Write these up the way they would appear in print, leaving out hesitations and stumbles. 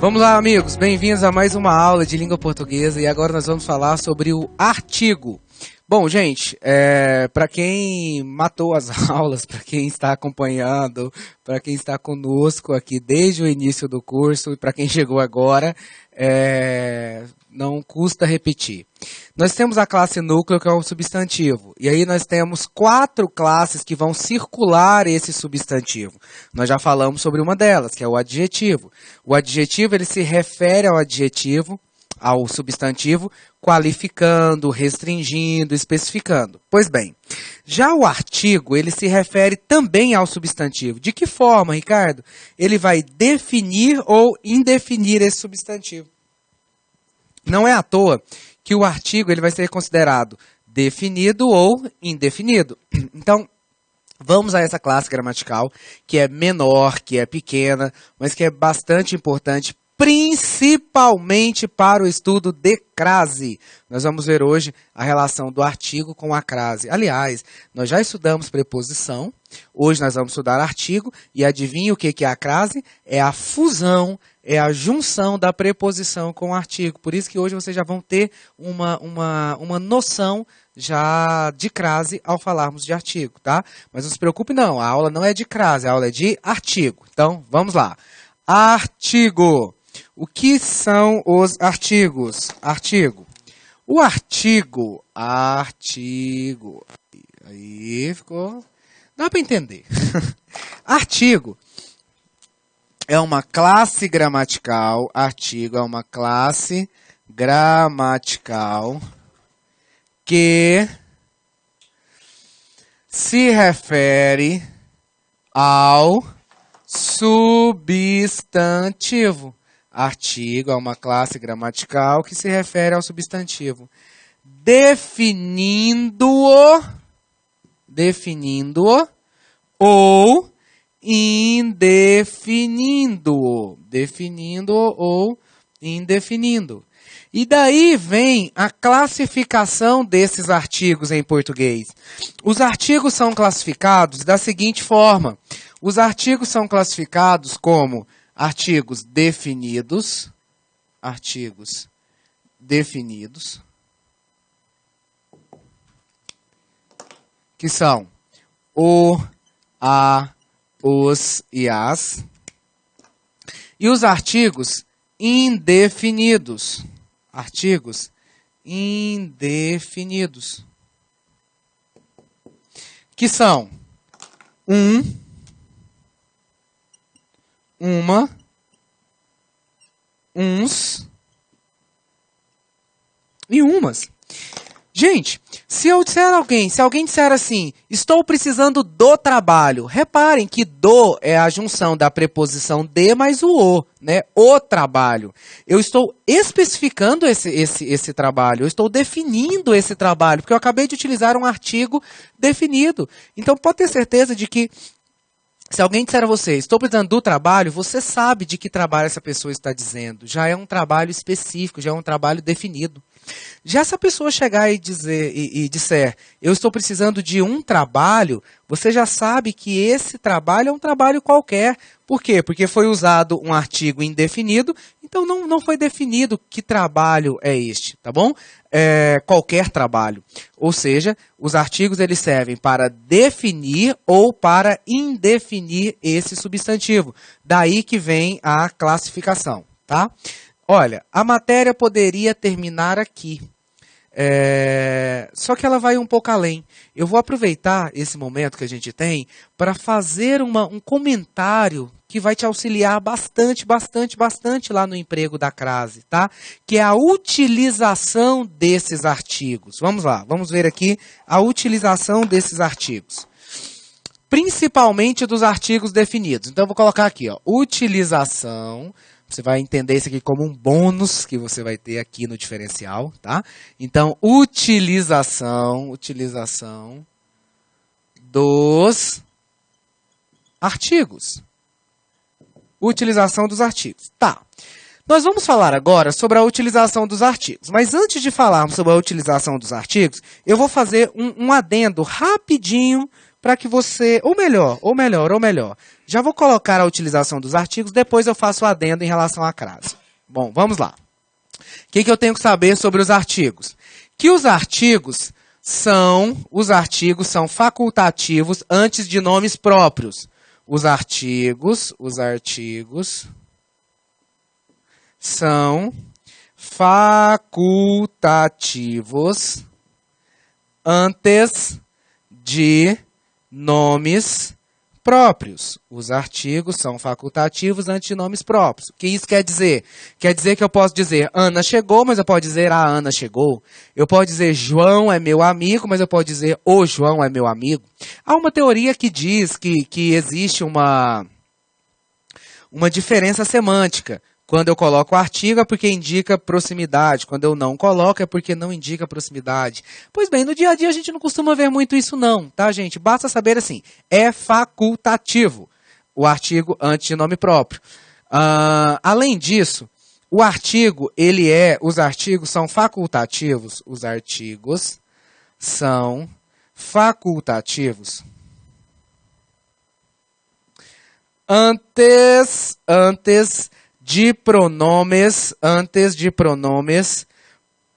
Vamos lá, amigos, bem-vindos a mais uma aula de língua portuguesa e agora nós vamos falar sobre o artigo. Bom, gente, para quem matou as aulas, para quem está acompanhando, para quem está conosco aqui desde o início do curso e para quem chegou agora, não custa repetir. Nós temos a classe núcleo, que é o substantivo, e aí nós temos 4 classes que vão circular esse substantivo. Nós já falamos sobre uma delas, que é o adjetivo. O adjetivo, ele se refere ao substantivo, qualificando, restringindo, especificando. Pois bem, já o artigo, ele se refere também ao substantivo. De que forma, Ricardo? Ele vai definir ou indefinir esse substantivo. Não é à toa que o artigo ele vai ser considerado definido ou indefinido. Então, vamos a essa classe gramatical, que é menor, que é pequena, mas que é bastante importante, principalmente para o estudo de crase. Nós vamos ver hoje a relação do artigo com a crase. Aliás, nós já estudamos preposição, hoje nós vamos estudar artigo, e adivinha o que é a crase? É a fusão, é a junção da preposição com o artigo. Por isso que hoje vocês já vão ter uma noção já de crase ao falarmos de artigo, tá? Mas não se preocupe não, a aula não é de crase, a aula é de artigo. Então, vamos lá. Artigo. O que são os artigos? Artigo. O artigo. Aí ficou. Dá para entender. Artigo é uma classe gramatical. Artigo é uma classe gramatical que se refere ao substantivo. Artigo é uma classe gramatical que se refere ao substantivo, definindo-o ou indefinindo-o. Definindo-o ou indefinindo. E daí vem a classificação desses artigos em português. Os artigos são classificados da seguinte forma. Os artigos são classificados como artigos definidos, que são o, a, os e as, e os artigos indefinidos, que são uma, uns e umas. Gente, se alguém disser assim, estou precisando do trabalho, reparem que do é a junção da preposição de mais o, né? O trabalho. Eu estou especificando esse trabalho, eu estou definindo esse trabalho, porque eu acabei de utilizar um artigo definido. Então, pode ter certeza de que se alguém disser a você, estou precisando do trabalho, você sabe de que trabalho essa pessoa está dizendo. Já é um trabalho específico, já é um trabalho definido. Já se a pessoa chegar e disser, eu estou precisando de um trabalho, você já sabe que esse trabalho é um trabalho qualquer. Por quê? Porque foi usado um artigo indefinido, então não foi definido que trabalho é este, tá bom? Qualquer trabalho. Ou seja, os artigos eles servem para definir ou para indefinir esse substantivo. Daí que vem a classificação, tá? Olha, a matéria poderia terminar aqui, só que ela vai um pouco além. Eu vou aproveitar esse momento que a gente tem para fazer um comentário que vai te auxiliar bastante lá no emprego da crase, tá? Que é a utilização desses artigos. Vamos lá, vamos ver aqui a utilização desses artigos. Principalmente dos artigos definidos. Então, eu vou colocar aqui, ó, utilização. Você vai entender isso aqui como um bônus que você vai ter aqui no diferencial, tá? Então, utilização dos artigos. Utilização dos artigos. Tá. Nós vamos falar agora sobre a utilização dos artigos. Mas antes de falarmos sobre a utilização dos artigos, eu vou fazer um adendo rapidinho para que você, ou melhor, já vou colocar a utilização dos artigos, depois eu faço o adendo em relação à crase. Bom, vamos lá. O que eu tenho que saber sobre os artigos? Que os artigos são facultativos antes de nomes próprios. Os artigos são facultativos antes de nomes próprios. Os artigos são facultativos antes de nomes próprios. O que isso quer dizer? Quer dizer que eu posso dizer Ana chegou, mas eu posso dizer a Ana chegou. Eu posso dizer João é meu amigo, mas eu posso dizer o João é meu amigo. Há uma teoria que diz que existe uma diferença semântica. Quando eu coloco o artigo é porque indica proximidade. Quando eu não coloco é porque não indica proximidade. Pois bem, no dia a dia a gente não costuma ver muito isso não, tá, gente? Basta saber assim, é facultativo o artigo antes de nome próprio. Além disso, o artigo, os artigos são facultativos. Os artigos são facultativos antes de pronomes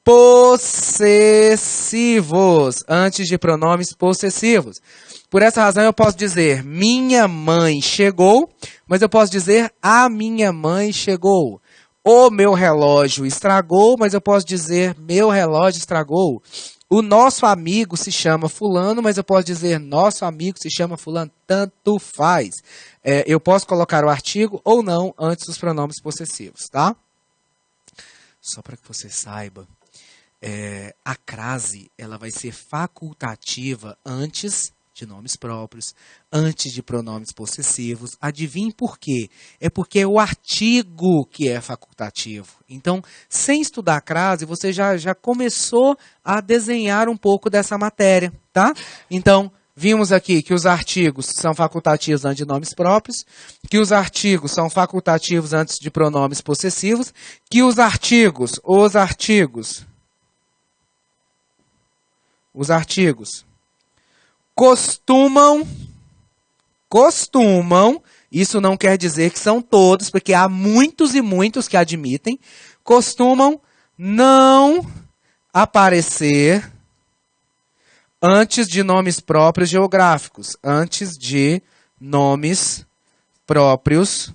possessivos. Antes de pronomes possessivos. Por essa razão eu posso dizer minha mãe chegou, mas eu posso dizer a minha mãe chegou. O meu relógio estragou, mas eu posso dizer meu relógio estragou. O nosso amigo se chama fulano, mas eu posso dizer nosso amigo se chama fulano. Tanto faz. Eu posso colocar o artigo ou não antes dos pronomes possessivos, tá? Só para que você saiba, a crase ela vai ser facultativa antes de nomes próprios, antes de pronomes possessivos. Adivinhe por quê? É porque é o artigo que é facultativo. Então, sem estudar a crase, você já começou a desenhar um pouco dessa matéria, tá? Então, vimos aqui que os artigos são facultativos antes de nomes próprios, que os artigos são facultativos antes de pronomes possessivos, que os artigos costumam, isso não quer dizer que são todos, porque há muitos e muitos que admitem, costumam não aparecer antes de nomes próprios geográficos. Antes de nomes próprios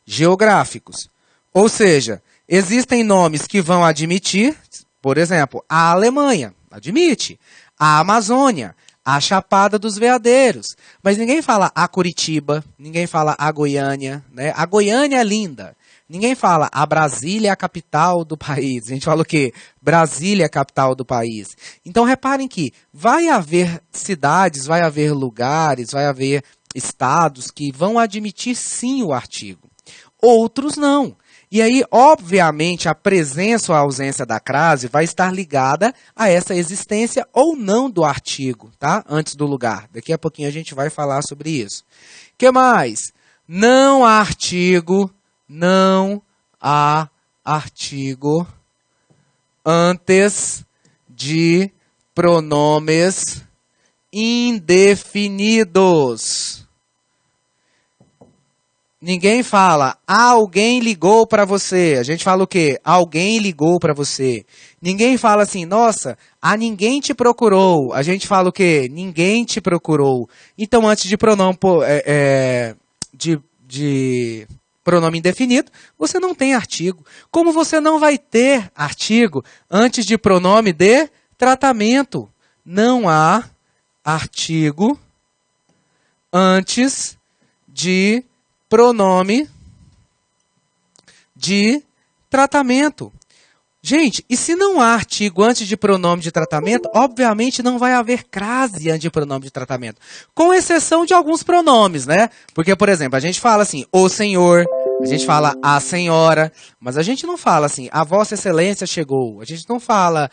geográficos. Ou seja, existem nomes que vão admitir, por exemplo, a Alemanha, admite. A Amazônia, a Chapada dos Veadeiros. Mas ninguém fala a Curitiba, ninguém fala a Goiânia, né? A Goiânia é linda. Ninguém fala a Brasília é a capital do país. A gente fala o quê? Brasília é a capital do país. Então reparem que vai haver cidades, vai haver lugares, vai haver estados que vão admitir sim o artigo. Outros não. E aí, obviamente, a presença ou a ausência da crase vai estar ligada a essa existência ou não do artigo, tá? Antes do lugar. Daqui a pouquinho a gente vai falar sobre isso. O que mais? Não há artigo antes de pronomes indefinidos. Ninguém fala, alguém ligou para você. A gente fala o quê? Alguém ligou para você. Ninguém fala assim, nossa, ninguém te procurou. A gente fala o quê? Ninguém te procurou. Então, antes de pronome, pronome indefinido, você não tem artigo. Como você não vai ter artigo antes de pronome de tratamento? Não há artigo antes de pronome de tratamento. Gente, e se não há artigo antes de pronome de tratamento, obviamente não vai haver crase antes de pronome de tratamento. Com exceção de alguns pronomes, né? Porque, por exemplo, a gente fala assim, o senhor, A gente fala a senhora, mas a gente não fala assim, a vossa excelência chegou. A gente não fala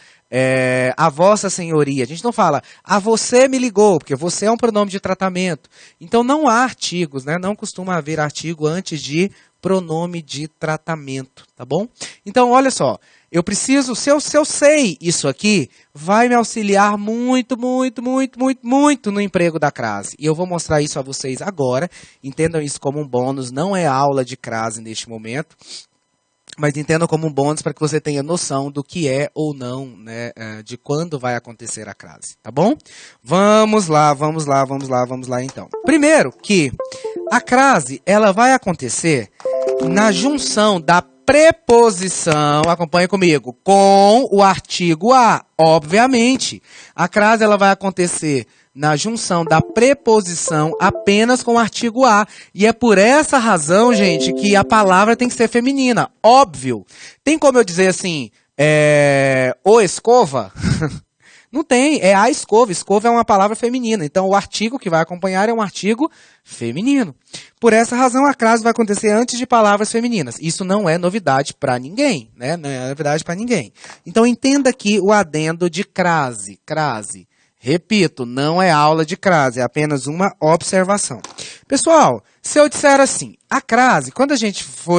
a vossa senhoria. A gente não fala a você me ligou, porque você é um pronome de tratamento. Então não há artigos, né? Não costuma haver artigo antes de pronome de tratamento, tá bom? Então olha só, eu preciso, se eu sei isso aqui, vai me auxiliar muito no emprego da crase. E eu vou mostrar isso a vocês agora. Entendam isso como um bônus, não é aula de crase neste momento, mas entendam como um bônus para que você tenha noção do que é ou não, né, de quando vai acontecer a crase, tá bom? Vamos lá então. Primeiro que a crase, ela vai acontecer na junção da preposição, acompanha comigo, com o artigo a. Obviamente, a crase ela vai acontecer na junção da preposição apenas com o artigo a. E é por essa razão, gente, que a palavra tem que ser feminina. Óbvio. Tem como eu dizer assim, o escova? Não tem, é a escova. Escova é uma palavra feminina. Então, o artigo que vai acompanhar é um artigo feminino. Por essa razão, a crase vai acontecer antes de palavras femininas. Isso não é novidade para ninguém, né? Não é novidade para ninguém. Então, entenda aqui o adendo de crase. Crase. Repito, não é aula de crase, é apenas uma observação. Pessoal, se eu disser assim, a crase, quando a gente for